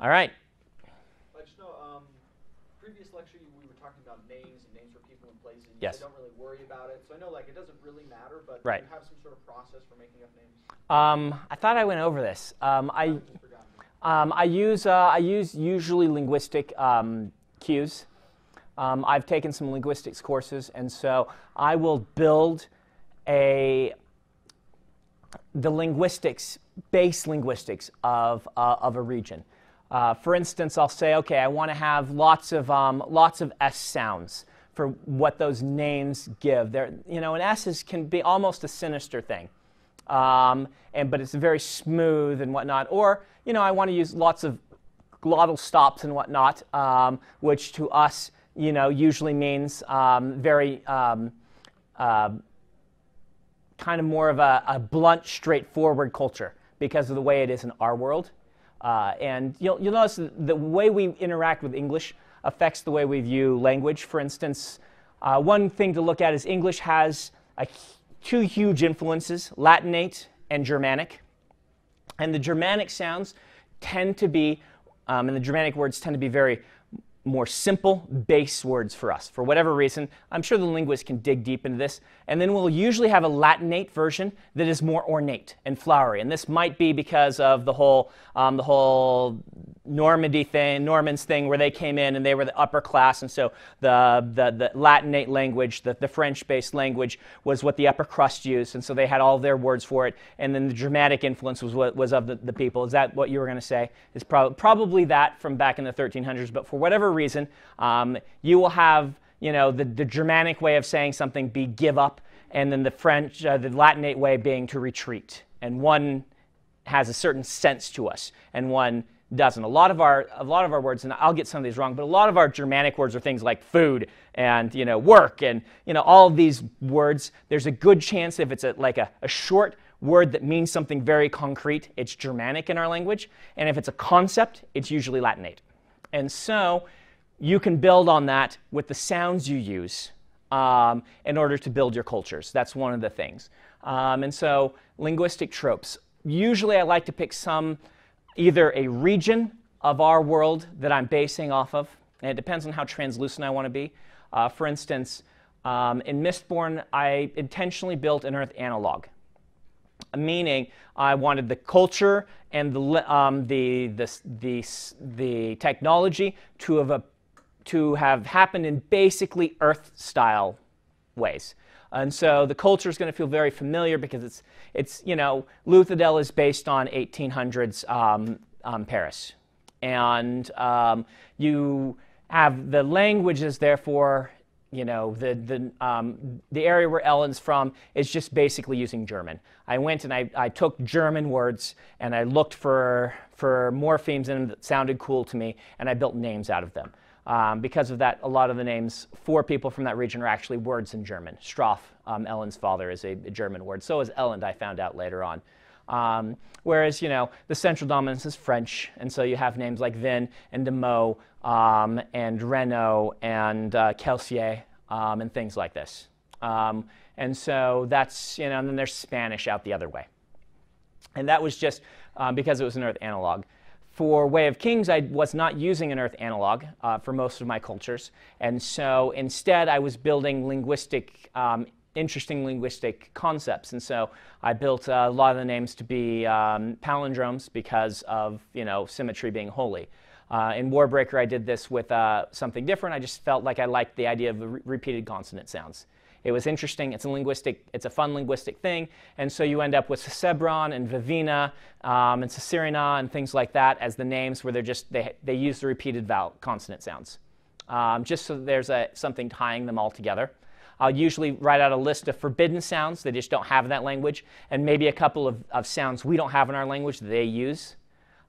All right. I just know, previous lecture we were talking about names and names for people and places. You Yes. said don't really worry about it. So I know like it doesn't really matter, but Right. do you have some sort of process for making up names? I thought I went over this. I've just forgotten. I use usually linguistic cues. I've taken some linguistics courses, and so I will build the linguistics, base linguistics of a region. For instance, I'll say, okay, I want to have lots of S sounds for what those names give. An S can be almost a sinister thing, but it's very smooth and whatnot. Or, I want to use lots of glottal stops and whatnot, which to us, usually means very kind of more of a blunt, straightforward culture because of the way it is in our world. And you'll notice the way we interact with English affects the way we view language. For instance, one thing to look at is English has two huge influences, Latinate and Germanic. And the Germanic sounds tend to be, and the Germanic words tend to be very more simple base words for us. For whatever reason, I'm sure the linguist can dig deep into this. And then we'll usually have a Latinate version that is more ornate and flowery. And this might be because of the whole Normans thing, where they came in and they were the upper class, and so the Latinate language, the French-based language, was what the upper crust used, and so they had all their words for it. And then the Germanic influence was of the people. Is that what you were going to say? Is probably that from back in the 1300s. But for whatever reason, you will have the Germanic way of saying something be give up, and then the French, the Latinate way being to retreat. And one has a certain sense to us, and one doesn't. A lot of our words, and I'll get some of these wrong, but a lot of our Germanic words are things like food and work and all of these words. There's a good chance if it's a short word that means something very concrete, it's Germanic in our language, and if it's a concept, it's usually Latinate. And so you can build on that with the sounds you use in order to build your cultures. That's one of the things. And so linguistic tropes. Usually I like to pick either a region of our world that I'm basing off of, and it depends on how translucent I want to be. For instance, in Mistborn, I intentionally built an Earth analog, meaning I wanted the culture and the technology to have happened in basically Earth-style ways. And so the culture is going to feel very familiar because it's Luthadel is based on 1800s Paris, and you have the languages. Therefore, the area where Ellen's from is just basically using German. I went and I took German words and I looked for morphemes in them that sounded cool to me, and I built names out of them. Because of that, a lot of the names for people from that region are actually words in German. Stroff, Ellen's father, is a German word. So is Elend, I found out later on. Whereas, the central dominance is French, and so you have names like Vin and Demeaux and Renault and Kelsier and things like this. And so that's, and then there's Spanish out the other way. And that was just because it was an Earth analog. For Way of Kings, I was not using an Earth analog for most of my cultures, and so instead I was building interesting linguistic concepts. And so I built a lot of the names to be palindromes because of symmetry being holy. In Warbreaker, I did this with something different. I just felt like I liked the idea of repeated consonant sounds. It was interesting. It's a fun linguistic thing, and so you end up with Sesebron and Vivina and Caesarina and things like that as the names where they use the repeated consonant sounds, just so there's something tying them all together. I'll usually write out a list of forbidden sounds. They just don't have in that language, and maybe a couple of sounds we don't have in our language that they use,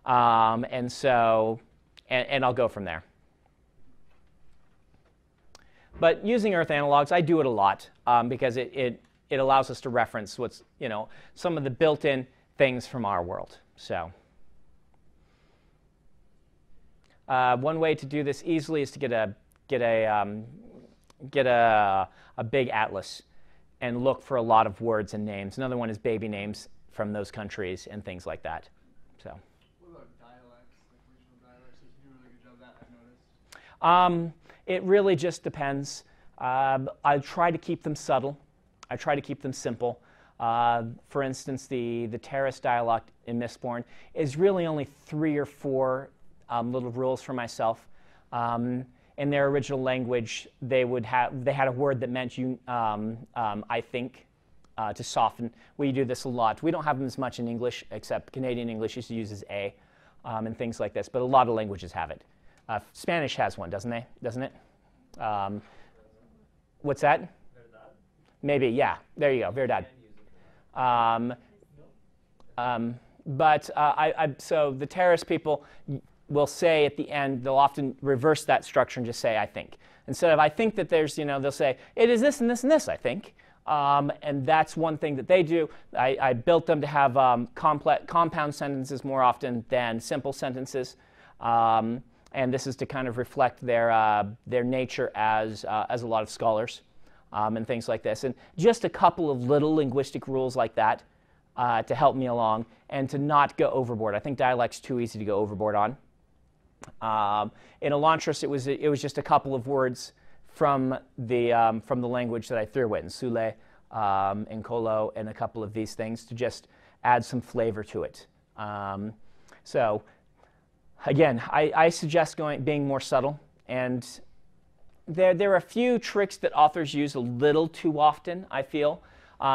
and I'll go from there. But using Earth analogs, I do it a lot because it allows us to reference what's some of the built-in things from our world. So one way to do this easily is to get a big atlas and look for a lot of words and names. Another one is baby names from those countries and things like that. So. What about dialects, like regional It really just depends. I try to keep them subtle. I try to keep them simple. For instance, the terrace dialect in Mistborn is really only 3 or 4 little rules for myself. In their original language, they had a word that meant I think, to soften. We do this a lot. We don't have them as much in English, except Canadian English uses a, and things like this. But a lot of languages have it. Spanish has one, doesn't it? What's that? Verdad. Maybe, yeah. There you go, verdad. So the terrace people will say at the end, they'll often reverse that structure and just say, I think. Instead of I think that there's, they'll say, it is this and this and this, I think. And that's one thing that they do. I built them to have compound sentences more often than simple sentences. And this is to kind of reflect their nature as a lot of scholars and things like this. And just a couple of little linguistic rules like that to help me along and to not go overboard. I think dialect's too easy to go overboard on. In Elantris, it was just a couple of words from the language that I threw in, Sule, and Kolo, and a couple of these things to just add some flavor to it. So again, I suggest being more subtle, and there are a few tricks that authors use a little too often, I feel.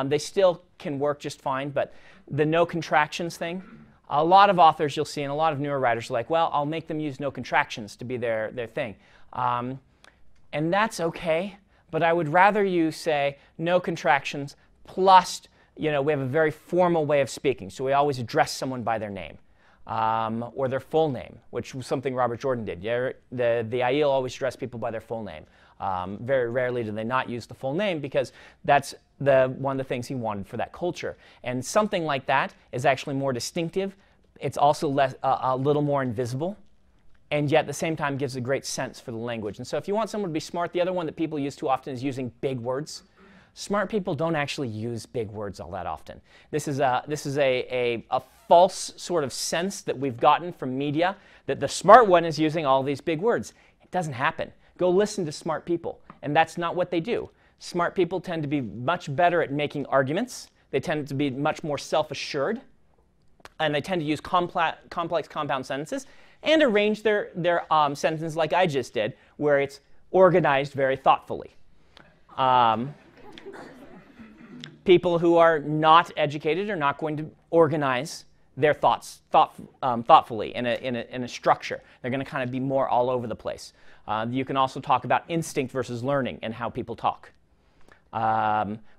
They still can work just fine, but the no contractions thing, a lot of authors you'll see, and a lot of newer writers are like, well, I'll make them use no contractions to be their thing. And that's okay, but I would rather you say no contractions plus, we have a very formal way of speaking, so we always address someone by their name. Or their full name, which was something Robert Jordan did. Yeah, the Aiel always address people by their full name. Very rarely do they not use the full name because that's one of the things he wanted for that culture. And something like that is actually more distinctive. It's also a little more invisible, and yet at the same time gives a great sense for the language. And so if you want someone to be smart, the other one that people use too often is using big words. Smart people don't actually use big words all that often. This is a false sort of sense that we've gotten from media that the smart one is using all these big words. It doesn't happen. Go listen to smart people, and that's not what they do. Smart people tend to be much better at making arguments. They tend to be much more self-assured, and they tend to use complex compound sentences and arrange their sentences like I just did, where it's organized very thoughtfully. People who are not educated are not going to organize their thoughts thoughtfully in a structure. They're going to kind of be more all over the place. You can also talk about instinct versus learning and how people talk.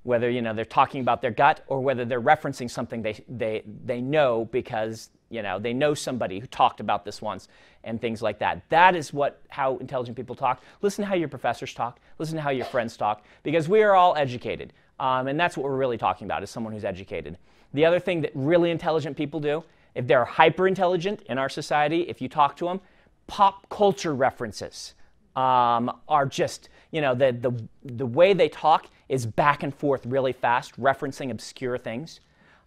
Whether they're talking about their gut or whether they're referencing something they know because they know somebody who talked about this once and things like that. That is how intelligent people talk. Listen to how your professors talk. Listen to how your friends talk, because we are all educated. And that's what we're really talking about, is someone who's educated. The other thing that really intelligent people do, if they're hyper intelligent in our society, if you talk to them, pop culture references are just, the way they talk is back and forth really fast, referencing obscure things.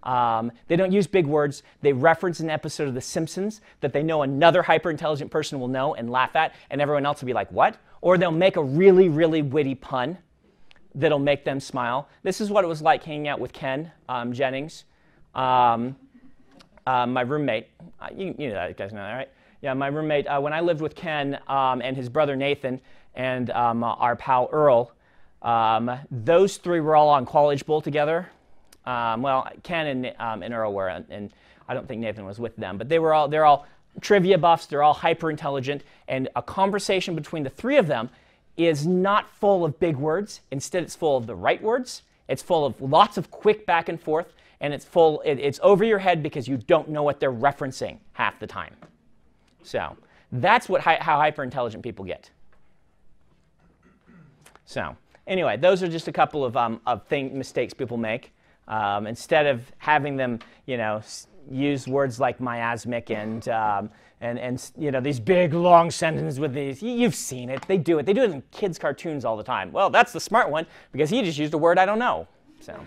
They don't use big words. They reference an episode of The Simpsons that they know another hyper-intelligent person will know and laugh at, and everyone else will be like, what? Or they'll make a really, really witty pun that'll make them smile. This is what it was like hanging out with Ken Jennings, my roommate. You guys know that, right? Yeah, my roommate. When I lived with Ken and his brother Nathan and our pal Earl, those three were all on College Bowl together. Well, Ken and Earl were, and I don't think Nathan was with them, but they're all trivia buffs. They're all hyper intelligent, and a conversation between the three of them is not full of big words. Instead, it's full of the right words. It's full of lots of quick back and forth, and it's over your head because you don't know what they're referencing half the time. So that's how hyper-intelligent people get. So anyway, those are just a couple of mistakes people make. Instead of having them, use words like miasmic and these big long sentences with these. You've seen it. They do it. They do it in kids' cartoons all the time. Well, that's the smart one because he just used a word I don't know. So.